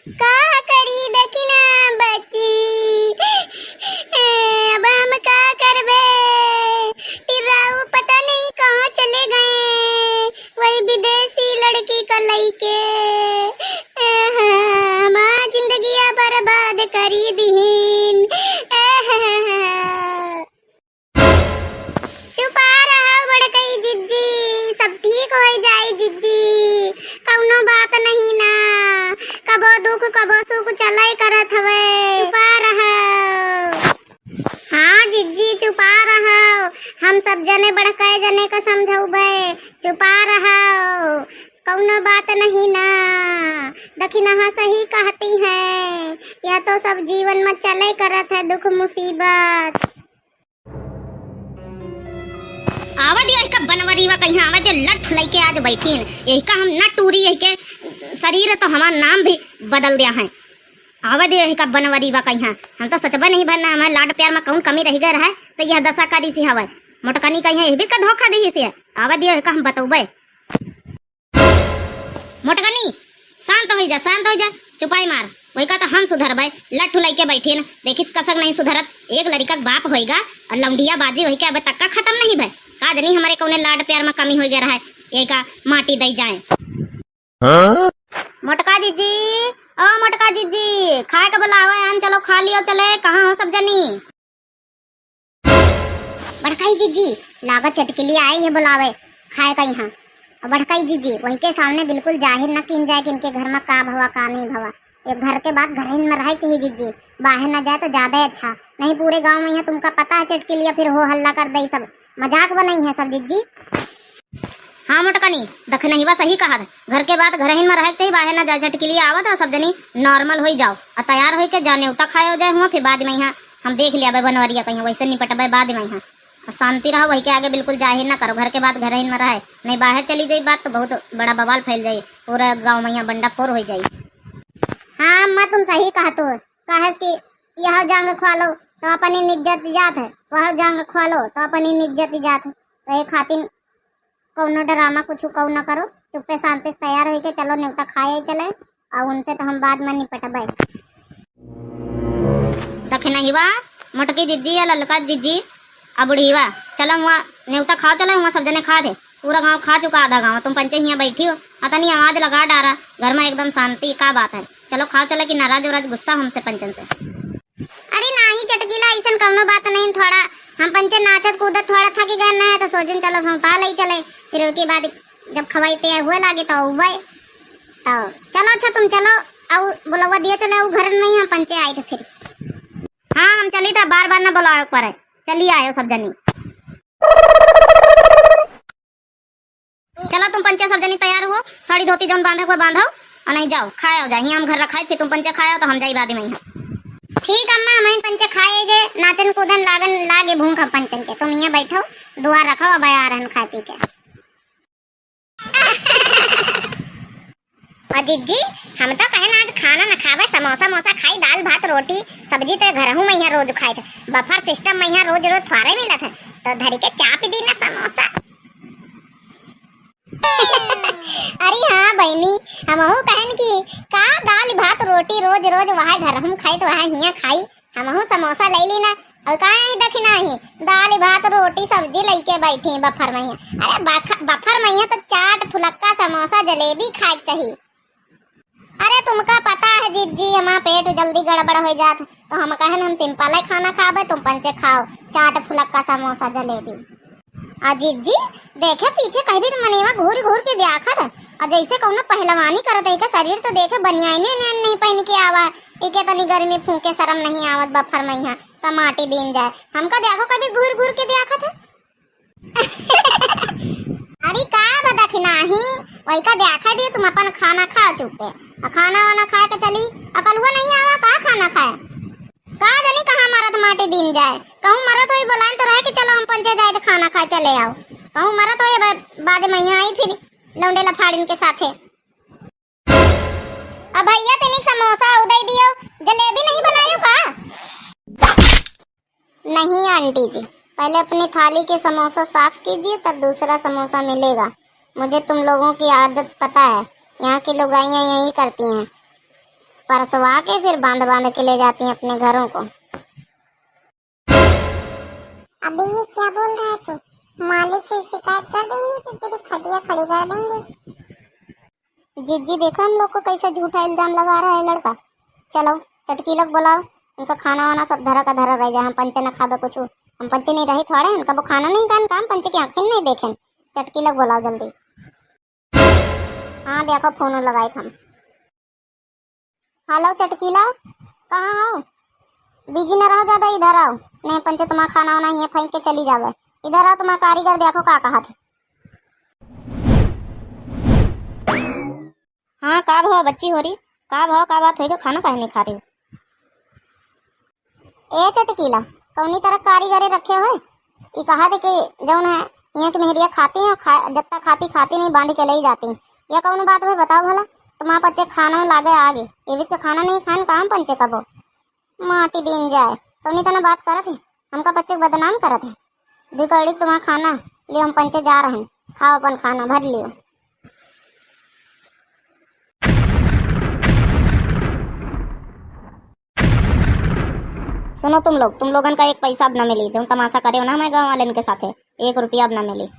का करी दखिना बच्ची। अब हम का करबे। टिर्राऊ पता नहीं कहाँ चले गए, वही विदेशी लड़की का लइके। हमार जिंदगी बर्बाद करी दीन। चुपा रहा बड़कई जिज्जी, सब ठीक हो जाए जिज्जी, कौनो बात नहीं ना। कबो दुख कबो सुख चलाई करत हवे। चुपा रहा। हाँ जिज्जी चुपा रहा, हम सब जने बड़काए जने का समझाऊबे। चुपा रहा, कौनो बात नहीं ना। दखिना हाँ सही कहती है, यह तो सब जीवन में चले करत है दुख मुसीबत। आवा दिया का बनवरीवा कहीं आवा दे लठ लेके आज बैठीन। यही का हम न टूरी यही के शरीर तो हमारा नाम भी बदल दिया है। आवा दे यही का बनवरीवा कहीं हम तो सचबा नहीं बनना, हमारे लाड प्यार में कौन कमी रह गए है तो यह दशा करी सी हवा मोटकनी कहीं ये भी का धोखा दी से। आवा दिया का हम बतौबे। मोटकनी शांत हो जा, चुपाई मार। वही का तो हम सुधरबे, लठ लेके बैठीन। देखिस कसक नहीं सुधरत, एक लड़का बाप होएगा और लौंडिया बाजी वही के अब तक का खत्म नहीं भय। का जनी हमारे कौने लाड प्यार में कमी हो गया है, ये का माटी दई जाए। मोटका जीजी, ओ मोटका जीजी, खाए का बुलावे आन, चलो खा लियो चले। कहाँ हो सब जनी? बड़काई जीजी लागत चटकिली आई है बुलावे खाए का यहाँ। बड़काई जीजी वही के सामने बिल्कुल जाहिर न किन जाए कि इनके घर में का भवा का नहीं भवा। एक घर के बाद घर में रहे चाहिए जीजी, बाहर न जाए तो ज्यादा अच्छा। नहीं पूरे गांव में यहाँ तुमका पता है चटकिलिया फिर हो हल्ला कर दे, सब मजाक बनाई है सब जीजी। हाँ मोटकनी दख नहीं बा सही कहा, घर के बाद घर ही में रहे चाहिए, बाहर न जाए। चटकिलिया आवत और सब जनी नॉर्मल हो जाओ और तैयार हो के जाने उता खाए हो जाए हुआ। फिर बाद में यहाँ हम देख लिया बनवरिया कहीं वैसे निपटबे बाद में यहाँ शांति रहो। वही के आगे बिल्कुल जाहिर ना करो, घर के बाद घर ही में रहे। नहीं बाहर चली जाए बात तो बहुत बड़ा बवाल फैल जाए, पूरा गाँव में यहाँ बंडा फोर हो जाए। हाँ मैं तुम सही कहा तो कहे कि यह जांग खा लो तो अपनी इज्जत जात है, वह जांग खा लो तो अपनी इज्जत जात है। तो ये खातिर कौनो ड्रामा कुछ कौ न करो, चुप्पे शांति से तैयार होके चलो न्योता खाए चले और उनसे तो हम बाद में निपटबे। दख नहीं बा मोटकी जीजी या ललका जीजी अब बुढ़ीवा चलो हुआ न्योता खाओ चलो। हुआ सब जने खा थे, पूरा गांव खा चुका आधा गांव, तुम पंचे यहाँ बैठी हो अता नहीं आवाज लगा डारा। घर में एकदम शांति का बात है, चलो खाओ चलो कि नाराज वराज गुस्सा हमसे पंचन से। अरे नहीं चटकीला ऐसा कौनो बात नहीं, थोड़ा हम पंचे नाचत कूदत थोड़ा थकी गए ना है तो सोचन चलो सौता ले चले। फिर उसके बाद जब खवाई पे हुए लागे तो उबे तो चलो। अच्छा तुम चलो और बुलावा दिया चलो घर नहीं हम पंचे आए थे फिर। हाँ हम चली था, बार बार ना बुलाओ पर चलिए आयो सब जनी। चलो तुम पंचे सब जनी तैयार हो, साड़ी धोती जौन बांधे को बांधो और नहीं जाओ खाए हो जाए। हम घर रखाए फिर तुम पंचे खाए तो हम जाई बाद में यहाँ। ठीक अम्मा हम पंचे खाए जे नाचन कूदन लागन लागे भूख पंचन के, तुम यहाँ बैठो दुआ रखो अब आ रहन खा पी के। अजीत जी हम तो कहे ना आज खाना न खावे, समोसा मोसा खाई, दाल भात रोटी सब्जी तो घर हूँ मैं यहाँ रोज खाए थे। बफर सिस्टम में यहाँ रोज रोज थोड़े मिला था तो धरी के चाप दी ना समोसा। अरे हाँ बहनी हम कहन की का दाल भात रोटी रोज रोज वहाँ घर हम खाई तो वहाँ यहाँ खाई, हम समोसा ले ली ना और कहीं दखी नहीं दाल भात रोटी सब्जी लेके बैठी बफर में। अरे बफर में तो चाट फुलक्का समोसा जलेबी खाए चाहिए। अरे तुमका पता है जीजी हमारा पेट जल्दी गड़बड़ हो जात तो हम कहन हम सिंपल खाना खाबे, तुम पंचे खाओ चाट फुलक्का समोसा जलेबी। अजीत जी देखे पीछे कहीं भी मनेवा घूर घूर के देखत है और जैसे कौनो पहलवानी करत है, शरीर तो देखे बनियाने नहीं पहन के आवा, एके तनी गर्मी फूके शर्म नहीं आवत बफर में यहाँ तो माटी दिन जाए। हमका देखो कभी घूर घूर के देखत है। अरे का बदखी नहीं वही का देखा दिए, तुम अपन खाना खा चुके खाना वाना खा के चली अकलुआ नहीं आवा का खाना खाए का जानी कहाँ मरत माटी दिन जाए। कहूँ मरत हो बोलान तो रहे कि चलो हम पंचे जाए तो खाना खा चले आओ, कहूँ मरत हो बाद में यहाँ आई फिर लौंडे लफाड़िन के साथे। अब भैया तेनी समोसा उदय दियो, जलेबी नहीं बनायो का? नहीं आंटी जी पहले अपनी थाली के समोसा साफ कीजिए तब दूसरा समोसा मिलेगा। मुझे तुम लोगों की आदत पता है, यहाँ की लुगाइयाँ यही करती हैं। परसवा के फिर बांध बांध के ले जाती हैं अपने घरों को। अबे ये क्या बोल रहा है तू? मालिक से शिकायत कर देंगे तो तेरी खटिया खड़ी कर देंगे। जीजी देखो हम लोग को कैसे झूठा इल्जाम लगा रहा है लड़का। चलो चटकी लोग बुलाओ, उनका खाना वाना सब धरा का धरा रह जाए, हम पंचे न खाबे कुछ। हम पंचे नहीं रही थोड़े, उनका वो खाना नहीं खान काम पंचे की आंखें नहीं देखें। चटकी लोग बुलाओ जल्दी। हाँ देखो फोन लगाई हम। हेलो चटकीला, कहाँ हो? बिजी न रहो ज्यादा, इधर आओ। नहीं पंचे तुम्हारा खाना वाना ये फेंक के चली जावे। इधर आओ, तुम्हारा कारीगर देखो का कहा थे। हाँ का भाव बच्ची हो रही, का भाव का बात है, खाना काहे नहीं खा रही? ए चटकीला, कौनी तरह कारीगरे रखे हुए? ये कहा थे कि जौन है यहाँ की मेहरिया खाती हैं, जत्ता खाती नहीं बांध के ले जाती। या कौन बात है बताओ भला? तुम्हारा बच्चे खाना लागे आगे, ये भी तो खाना नहीं खान काम पंचे कबो माटी दिन जाए। कौनी तरह बात करत है, हमका बच्चे बदनाम करत है। बिगड़ी तुम्हारा खाना ले, हम पंचे जा रहे हैं, खाओ अपन खाना भर लियो। सुनो तुम लोगन का एक पैसा अब न मिली, तुम तमाशा करे हो ना हमारे गाँव वाले के साथ, 1 रुपया अब न मिली।